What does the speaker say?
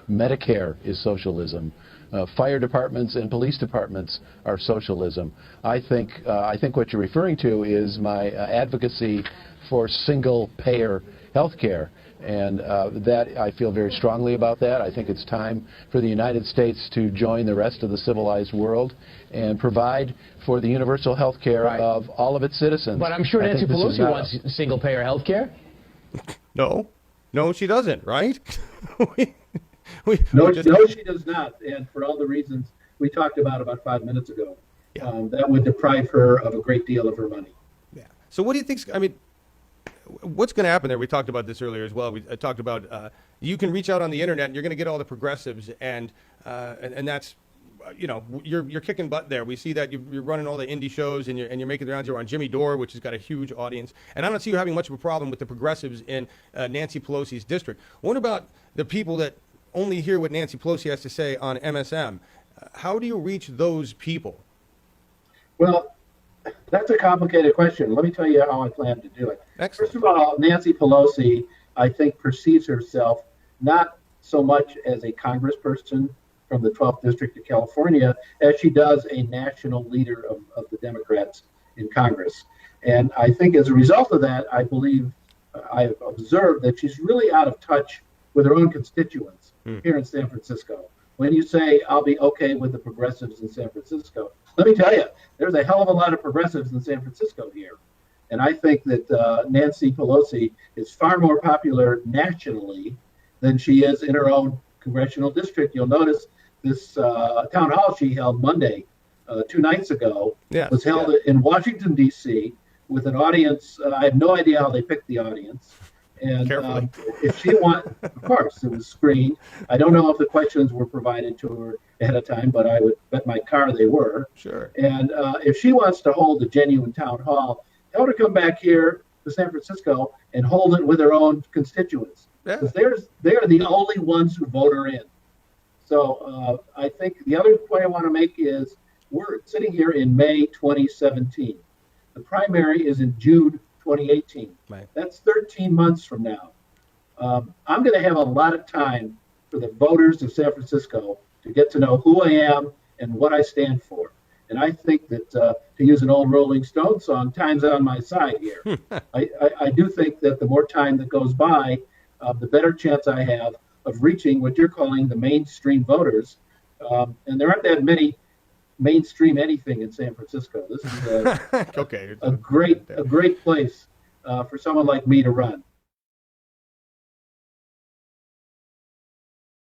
Medicare is socialism. Fire departments and police departments are socialism. I think what you're referring to is my advocacy for single-payer health care. And that I feel very strongly about that. I think it's time for the United States to join the rest of the civilized world and provide for the universal health care of all of its citizens. But I'm sure Nancy Pelosi wants single-payer health care. No, she doesn't, right? No, she does not. And for all the reasons we talked about 5 minutes ago, that would deprive her of a great deal of her money. Yeah. So what do you think? I mean, what's going to happen there? We talked about this earlier as well. We talked about you can reach out on the internet and you're going to get all the progressives, and that's, you're kicking butt there. We see that you're running all the indie shows and you're making the rounds. You're on Jimmy Dore, which has got a huge audience, and I don't see you having much of a problem with the progressives in Nancy Pelosi's district. What about the people that only hear what Nancy Pelosi has to say on MSM? How do you reach those people? Well, that's a complicated question. Let me tell you how I plan to do it. Excellent. First of all, Nancy Pelosi, I think, perceives herself not so much as a congressperson from the 12th District of California as she does a national leader of the Democrats in Congress. And I think as a result of that, I believe I've observed that she's really out of touch with her own constituents here in San Francisco. When you say, I'll be okay with the progressives in San Francisco, let me tell you, there's a hell of a lot of progressives in San Francisco here. And I think that Nancy Pelosi is far more popular nationally than she is in her own congressional district. You'll notice this town hall she held Monday, 2 nights ago, was held in Washington, D.C., with an audience. I have no idea how they picked the audience. And if she of course, it was screened. I don't know if the questions were provided to her ahead of time, but I would bet my car they were. Sure. And if she wants to hold a genuine town hall, tell her to come back here to San Francisco and hold it with her own constituents. Because they're the only ones who vote her in. So I think the other point I want to make is we're sitting here in May 2017. The primary is in June 2018. Right. That's 13 months from now. I'm going to have a lot of time for the voters of San Francisco to get to know who I am and what I stand for. And I think that, to use an old Rolling Stone song, time's on my side here. I do think that the more time that goes by, the better chance I have of reaching what you're calling the mainstream voters. And there aren't that many mainstream anything in San Francisco. This is a great place for someone like me to run.